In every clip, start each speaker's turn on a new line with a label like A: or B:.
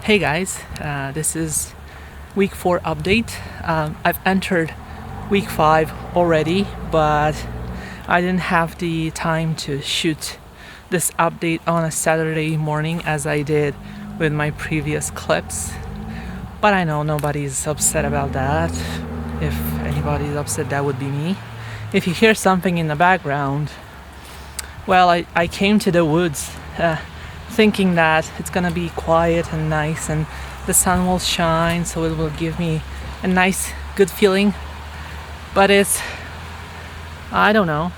A: Hey guys, this is week 4 update. I've entered week 5 already, but I didn't have the time to shoot this update on a Saturday morning as I did with my previous clips. But I know nobody's upset about that. If anybody's upset, that would be me. If you hear something in the background, well, I came to the woods thinking that it's gonna be quiet and nice and the sun will shine, so it will give me a nice, good feeling. But I don't know.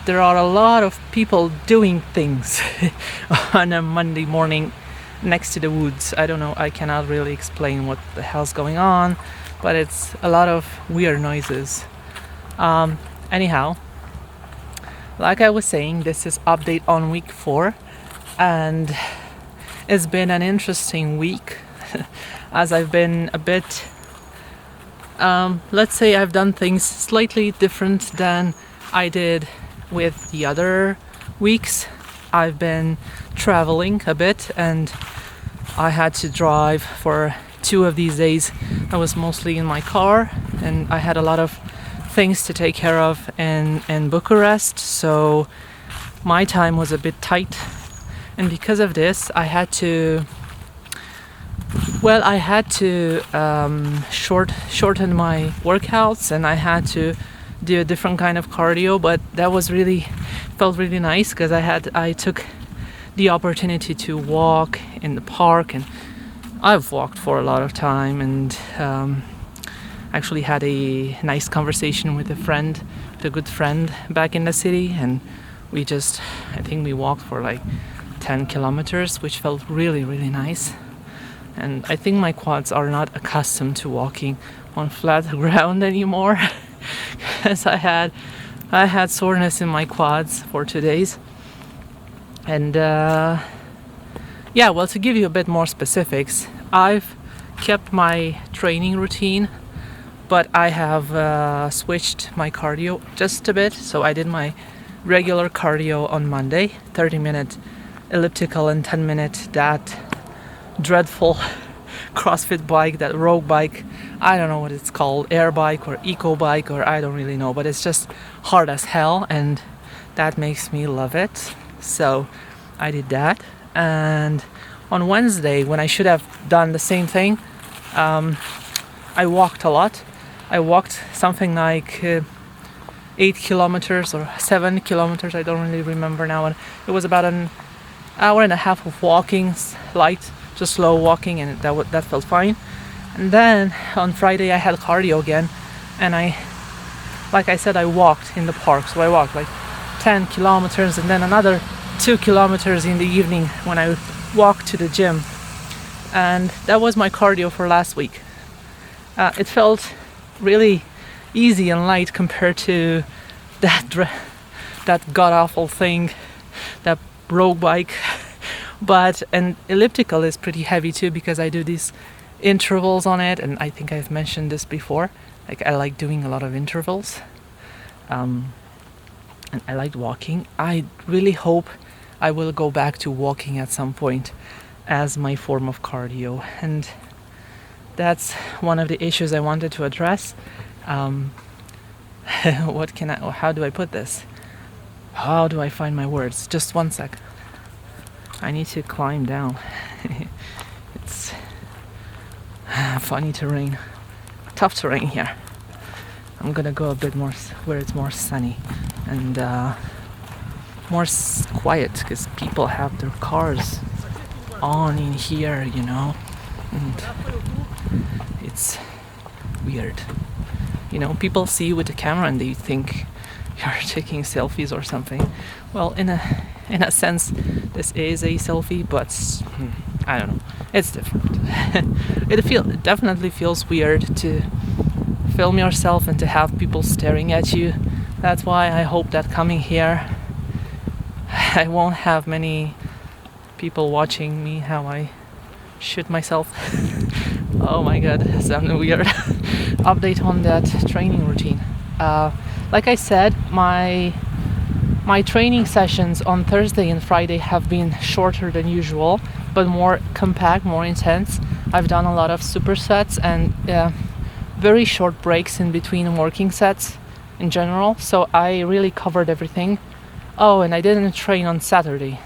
A: There are a lot of people doing things on a Monday morning next to the woods. I don't know, I cannot really explain what the hell's going on, but it's a lot of weird noises. Anyhow, like I was saying, this is update on week 4, and it's been an interesting week as I've been a bit, let's say I've done things slightly different than I did with the other weeks. I've been traveling a bit and I had to drive for 2 of these days. I was mostly in my car and I had a lot of things to take care of in Bucharest, so my time was a bit tight. And because of this, I had to shorten my workouts, and I had to do a different kind of cardio. But that felt really nice because I took the opportunity to walk in the park, and I've walked for a lot of time, and actually had a nice conversation with a good friend back in the city, and I think we walked for like 10 kilometers, which felt really, really nice. And I think my quads are not accustomed to walking on flat ground anymore because I had soreness in my quads for 2 days. And to give you a bit more specifics, I've kept my training routine, but I have switched my cardio just a bit. So I did my regular cardio on Monday, 30-minute elliptical and 10-minute that dreadful CrossFit bike, that rogue bike. I don't know what it's called, air bike or eco bike, or I don't really know, but it's just hard as hell, and that makes me love it. So I did that, and on Wednesday, when I should have done the same thing, I walked a lot. I walked something like 8 kilometers or 7 kilometers, I don't really remember now, and it was about an hour and a half of walking, just slow walking, and that felt fine. And then on Friday I had cardio again, and like I said, I walked in the park. So I walked like 10 kilometers and then another 2 kilometers in the evening when I walked to the gym. And that was my cardio for last week. It felt really easy and light compared to that god-awful thing, that rogue bike. But an elliptical is pretty heavy too, because I do these intervals on it, and I think I've mentioned this before. Like, I like doing a lot of intervals, and I like walking. I really hope I will go back to walking at some point as my form of cardio, and that's one of the issues I wanted to address. How do I put this? How do I find my words? Just one sec. I need to climb down. It's funny terrain. Tough terrain here. I'm gonna go a bit more where it's more sunny and more quiet, because people have their cars on in here, and it's weird. People see you with the camera and they think you're taking selfies or something. Well, in a sense, this is a selfie, but I don't know. It's different. It definitely feels weird to film yourself and to have people staring at you. That's why I hope that coming here, I won't have many people watching me how I shoot myself. Oh my god, that sounded weird. Update on that training routine. Like I said, my training sessions on Thursday and Friday have been shorter than usual, but more compact, more intense. I've done a lot of supersets and very short breaks in between working sets in general, so I really covered everything. Oh, and I didn't train on Saturday.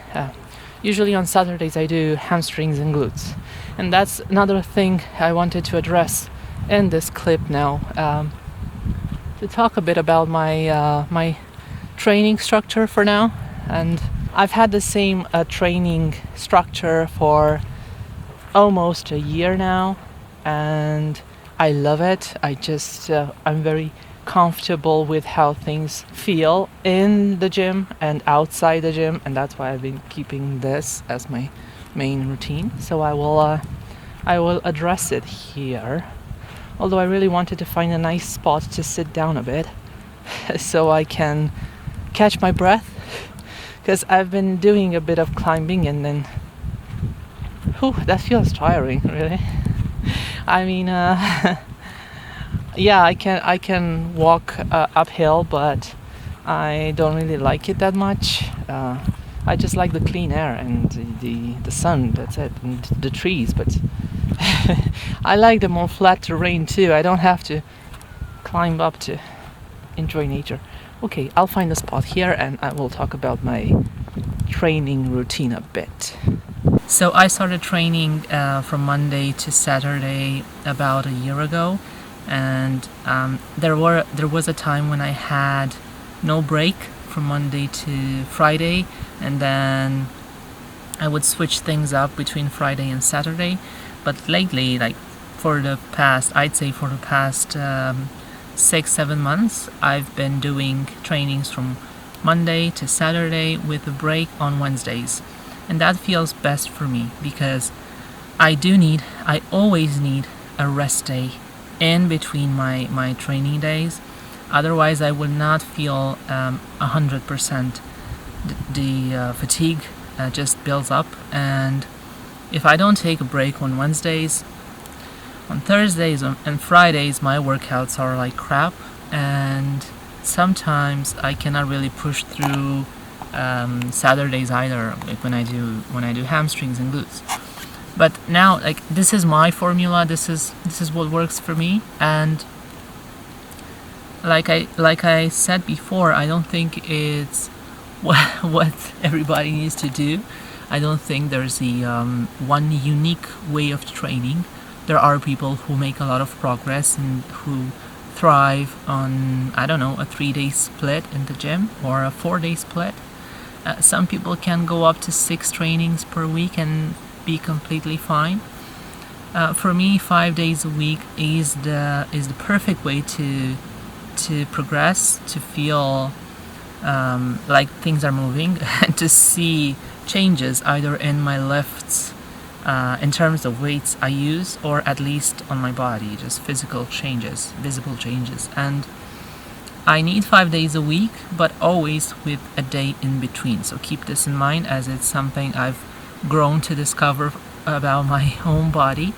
A: Usually on Saturdays I do hamstrings and glutes, and that's another thing I wanted to address in this clip now, to talk a bit about my training structure for now. And I've had the same training structure for almost a year now, and I love it. I'm very comfortable with how things feel in the gym and outside the gym, and that's why I've been keeping this as my main routine. So I will address it here. Although I really wanted to find a nice spot to sit down a bit so I can catch my breath, because I've been doing a bit of climbing and then that feels tiring, really. I mean, yeah, I can walk uphill, but I don't really like it that much. I just like the clean air and the sun, that's it, and the trees, but I like the more flat terrain too. I don't have to climb up to enjoy nature. Okay, I'll find a spot here and I will talk about my training routine a bit. So I started training from Monday to Saturday about a year ago, and there was a time when I had no break from Monday to Friday, and then I would switch things up between Friday and Saturday. But lately, like I'd say for the past 6-7 months, I've been doing trainings from Monday to Saturday with a break on Wednesdays. And that feels best for me, because I always need a rest day in between my training days. Otherwise, I will not feel 100%. The fatigue just builds up, and if I don't take a break on Wednesdays, on Thursdays and Fridays, my workouts are like crap, and sometimes I cannot really push through Saturdays either, like when I do hamstrings and glutes. But now, like, this is my formula. This is what works for me, and like I said before, I don't think it's what everybody needs to do. I don't think there's one unique way of training. There are people who make a lot of progress and who thrive on, I don't know, a 3-day split in the gym or a 4-day split. Some people can go up to 6 trainings per week and be completely fine. For me, 5 days a week is the perfect way to progress, to feel like things are moving, and to see changes either in my lifts, in terms of weights I use, or at least on my body, just physical changes, visible changes. And I need 5 days a week, but always with a day in between. So keep this in mind, as it's something I've grown to discover about my own body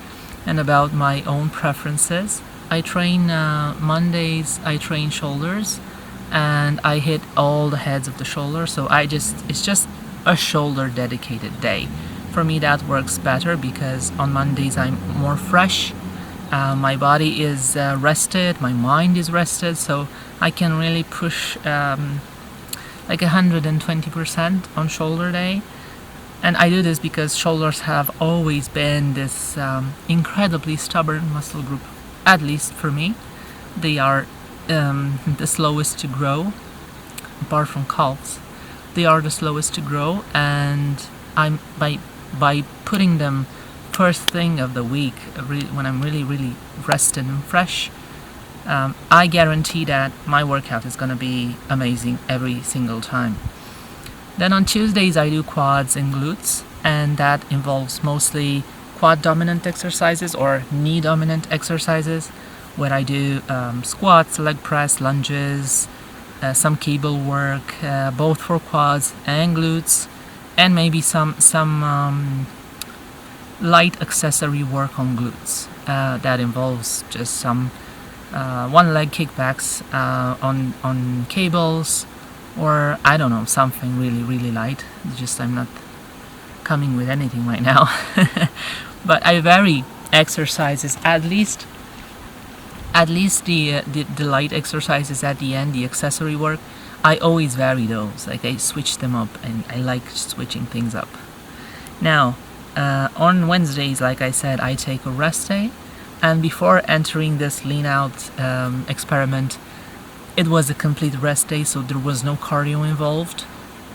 A: and about my own preferences. I train Mondays, I train shoulders, and I hit all the heads of the shoulder. So it's just a shoulder dedicated day. For me, that works better because on Mondays I'm more fresh. My body is rested, my mind is rested, so I can really push like 120% on shoulder day. And I do this because shoulders have always been this incredibly stubborn muscle group, at least for me. They are the slowest to grow, apart from calves. They are the slowest to grow, and I'm by putting them first thing of the week, when I'm really rested and fresh, I guarantee that my workout is going to be amazing every single time. Then on Tuesdays I do quads and glutes, and that involves mostly quad dominant exercises or knee dominant exercises, where I do squats, leg press, lunges, some cable work, both for quads and glutes, and maybe some light accessory work on glutes. That involves just some one leg kickbacks on cables, or I don't know, something really light. Just I'm not coming with anything right now. But I vary exercises, at least the light exercises at the end, the accessory work. I always vary those. Like, I switch them up, and I like switching things up. Now, on Wednesdays, like I said, I take a rest day. And before entering this lean out experiment, it was a complete rest day, so there was no cardio involved,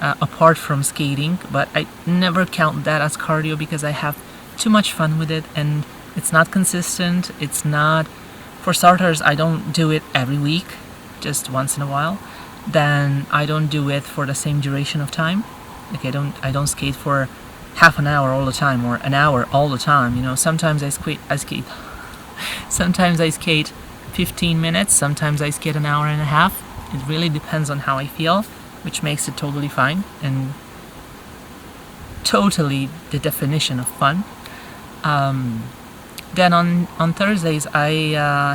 A: apart from skating. But I never count that as cardio because I have too much fun with it, and it's not consistent. It's not, for starters, I don't do it every week, just once in a while. Then I don't do it for the same duration of time. Like, I don't skate for half an hour all the time, or an hour all the time. You know, sometimes I skate. Sometimes I skate 15 minutes. Sometimes I skate an hour and a half. It really depends on how I feel, which makes it totally fine and totally the definition of fun. Then on Thursdays I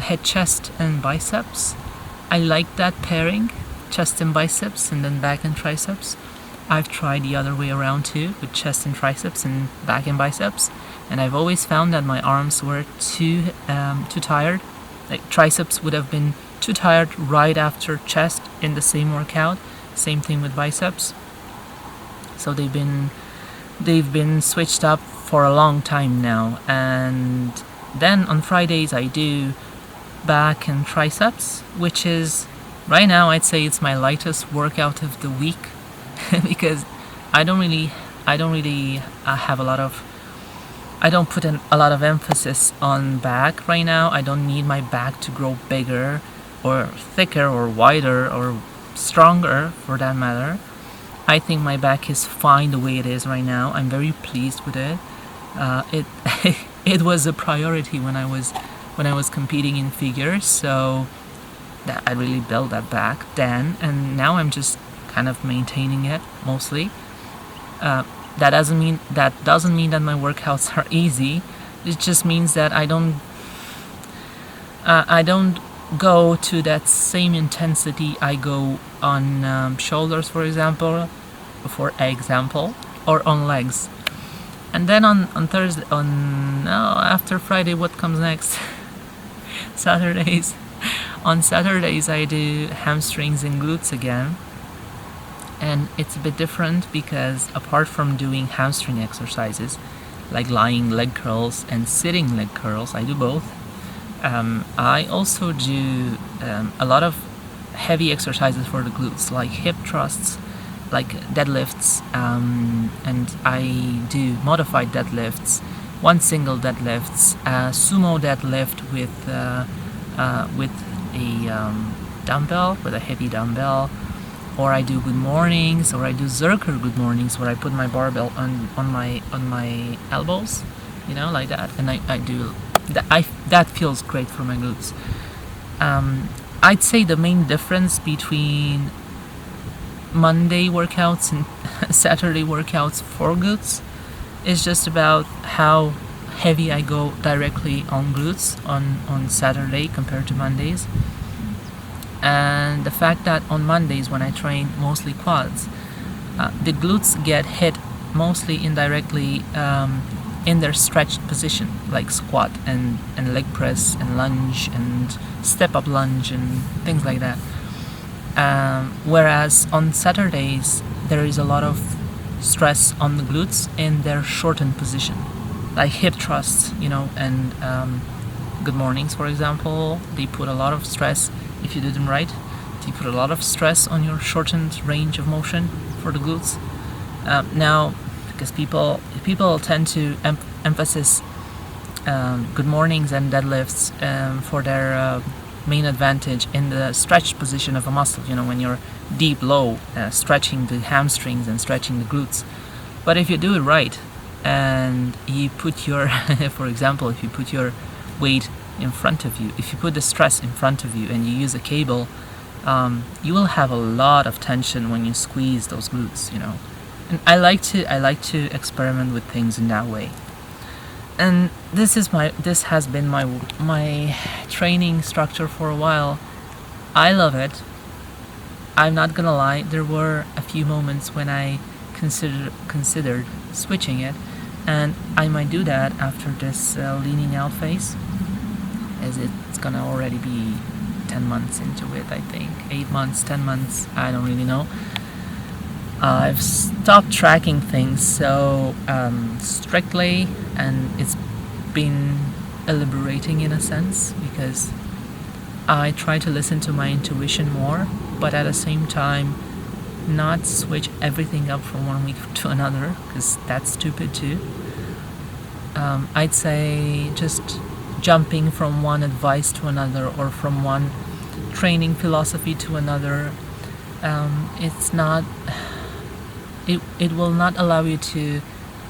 A: hit chest and biceps. I like that pairing, chest and biceps, and then back and triceps. I've tried the other way around too, with chest and triceps and back and biceps, and I've always found that my arms were too tired. Like, triceps would have been too tired right after chest in the same workout. Same thing with biceps. So they've been switched up for a long time now. And then on Fridays I do back and triceps, which is, right now I'd say it's my lightest workout of the week. Because I don't put in a lot of emphasis on back right now. I don't need my back to grow bigger or thicker or wider or stronger, for that matter. I think my back is fine the way it is right now. I'm very pleased with it. It was a priority when I was competing in figures, so that I really built that back then, and now I'm just kind of maintaining it mostly. That doesn't mean that my workouts are easy. It just means that I don't go to that same intensity I go on shoulders, for example, or on legs. And then on Thursday, after Friday, what comes next? Saturdays. On Saturdays I do hamstrings and glutes again. And it's a bit different because apart from doing hamstring exercises like lying leg curls and sitting leg curls, I do both. I also do a lot of heavy exercises for the glutes, like hip thrusts, like deadlifts, and I do modified deadlifts, one single deadlifts, sumo deadlift with a dumbbell, with a heavy dumbbell. Or I do good mornings, or I do Zercher good mornings, where I put my barbell on my elbows, like that, and I do that. That feels great for my glutes. I'd say the main difference between Monday workouts and Saturday workouts for glutes is just about how heavy I go directly on glutes on Saturday compared to Mondays. And the fact that on Mondays, when I train mostly quads, the glutes get hit mostly indirectly in their stretched position, like squat and leg press and lunge and step up lunge and things like that. Whereas on Saturdays there is a lot of stress on the glutes in their shortened position, like hip thrusts, and good mornings, for example. They put a lot of stress. If you do them right, you put a lot of stress on your shortened range of motion for the glutes. Now, because people tend to emphasize good mornings and deadlifts for their main advantage in the stretched position of a muscle, when you're deep low, stretching the hamstrings and stretching the glutes. But if you do it right, and you put your, for example, if you put your weight in front of you, if you put the stress in front of you and you use a cable, you will have a lot of tension when you squeeze those glutes, And I like to experiment with things in that way. And this has been my training structure for a while. I love it. I'm not gonna lie, there were a few moments when I considered switching it. And I might do that after this leaning out phase, as it's gonna already be 10 months into it, I think. 8 months, 10 months, I don't really know. I've stopped tracking things so strictly, and it's been liberating in a sense, because I try to listen to my intuition more, but at the same time not switch everything up from one week to another, because that's stupid too. I'd say just jumping from one advice to another, or from one training philosophy to another, it's not, it will not allow you to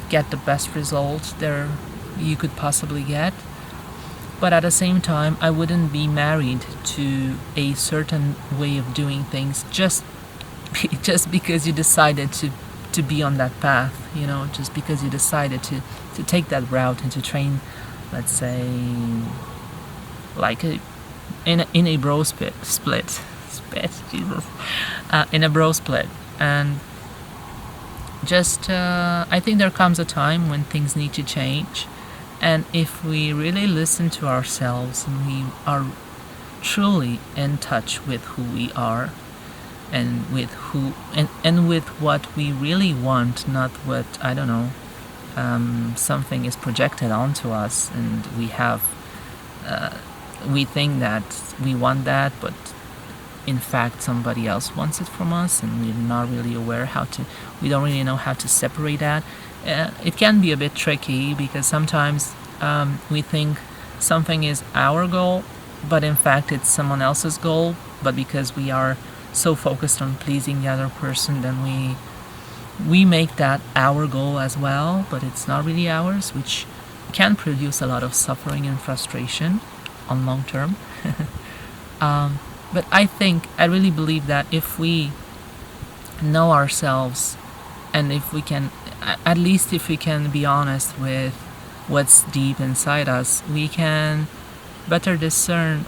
A: get the best results there you could possibly get. But at the same time, I wouldn't be married to a certain way of doing things just because you decided to be on that path, just because you decided to take that route and to train, let's say, like in a bro split, Jesus, in a bro split. And just I think there comes a time when things need to change, and if we really listen to ourselves and we are truly in touch with who we are, and with who and with what we really want, not what, I don't know, something is projected onto us, and we think that we want that, but in fact somebody else wants it from us, and we're not really aware we don't really know how to separate that. It can be a bit tricky, because sometimes we think something is our goal, but in fact it's someone else's goal, but because we are so focused on pleasing the other person, then we make that our goal as well, but it's not really ours, which can produce a lot of suffering and frustration on long term. But I really believe that if we know ourselves, and if we can, at least if we can be honest with what's deep inside us, we can better discern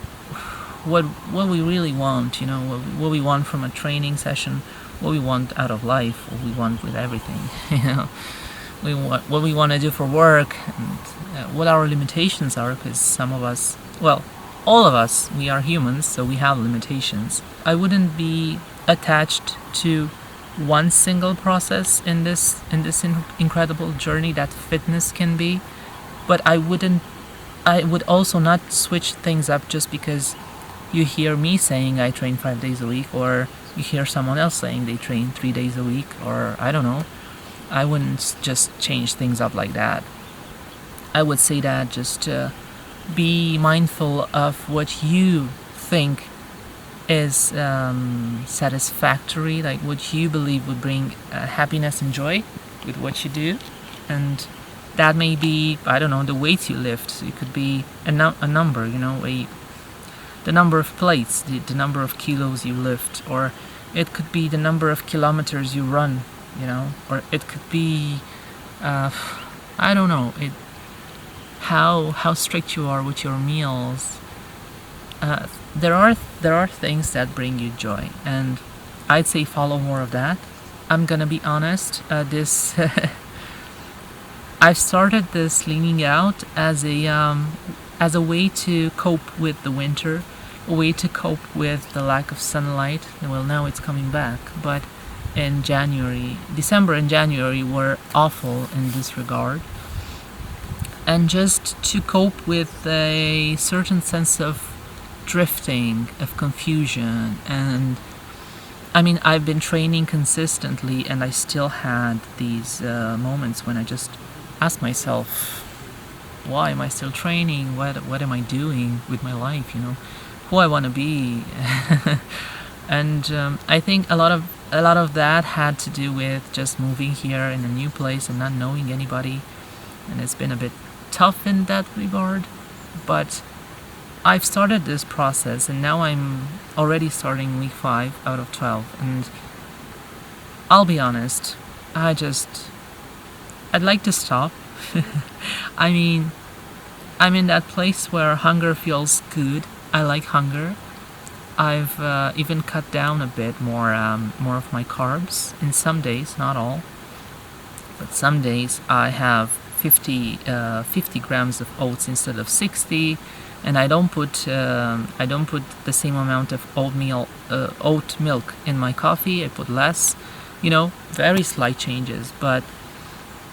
A: what we really want, what we want from a training session, what we want out of life, what we want with everything, what we want to do for work, and what our limitations are, because some of us, well, all of us, we are humans, so we have limitations. I wouldn't be attached to one single process in this incredible journey that fitness can be, but I would also not switch things up just because you hear me saying I train 5 days a week, or you hear someone else saying they train 3 days a week, or I don't know. I wouldn't just change things up like that. I would say that just be mindful of what you think is satisfactory, like what you believe would bring happiness and joy with what you do. And that may be, I don't know, the weight you lift. It could be a number, the number of plates, the number of kilos you lift, or it could be the number of kilometers you run, or it could be, I don't know, how strict you are with your meals. There are things that bring you joy, and I'd say follow more of that. I'm gonna be honest. This I've started this leaning out as a way to cope with the winter, a way to cope with the lack of sunlight. Well, now it's coming back, but in December and January were awful in this regard. And just to cope with a certain sense of drifting, of confusion. And I mean, I've been training consistently, and I still had these moments when I just asked myself, why am I still training? What am I doing with my life? Who I want to be. And I think a lot of that had to do with just moving here in a new place and not knowing anybody, and it's been a bit tough in that regard. But I've started this process, and now I'm already starting week 5 out of 12, and I'll be honest, I'd like to stop. I mean, I'm in that place where hunger feels good. I like hunger. I've even cut down a bit more of my carbs in some days, not all. but some days I have 50 grams of oats instead of 60, and I don't put the same amount of oat milk in my coffee. I put less, very slight changes, but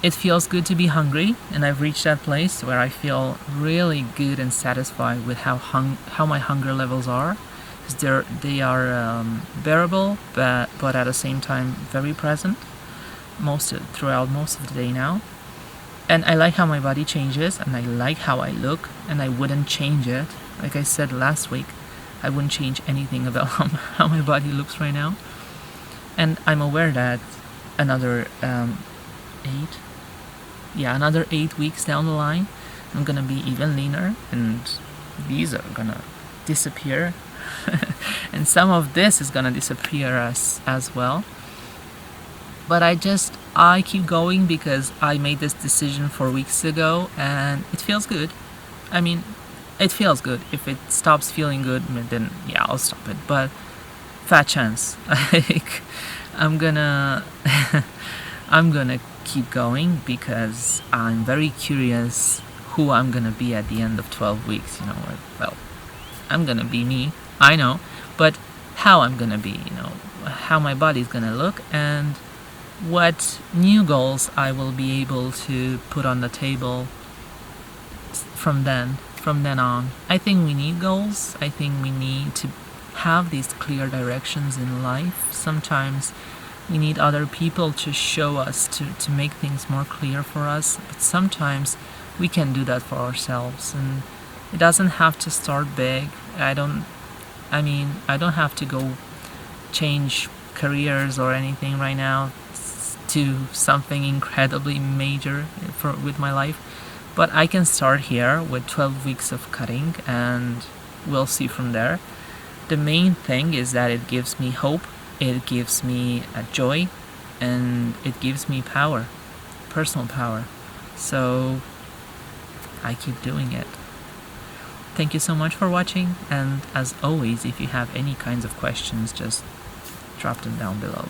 A: it feels good to be hungry, and I've reached that place where I feel really good and satisfied with how my hunger levels are, because they are bearable, but at the same time very present throughout most of the day now. And I like how my body changes, and I like how I look, and I wouldn't change it. Like I said last week, I wouldn't change anything about how my body looks right now. And I'm aware that another 8 weeks down the line, I'm gonna be even leaner, and these are gonna disappear. And some of this is gonna disappear as well. But I keep going because I made this decision 4 weeks ago, and it feels good. I mean, it feels good. If it stops feeling good, then yeah, I'll stop it. But fat chance. Like, I'm gonna keep going because I'm very curious who I'm gonna be at the end of 12 weeks. Well, I'm gonna be me, I know, but how I'm gonna be, how my body's gonna look, and what new goals I will be able to put on the table from then on. I think we need goals. I think we need to have these clear directions in life. Sometimes we need other people to show us, to make things more clear for us, but sometimes we can do that for ourselves, and it doesn't have to start big. I don't have to go change careers or anything right now to something incredibly major with my life, but I can start here with 12 weeks of cutting, and we'll see from there. The main thing is that it gives me hope, it gives me a joy, and it gives me power, personal power. So I keep doing it. Thank you so much for watching, and as always, if you have any kinds of questions, just drop them down below.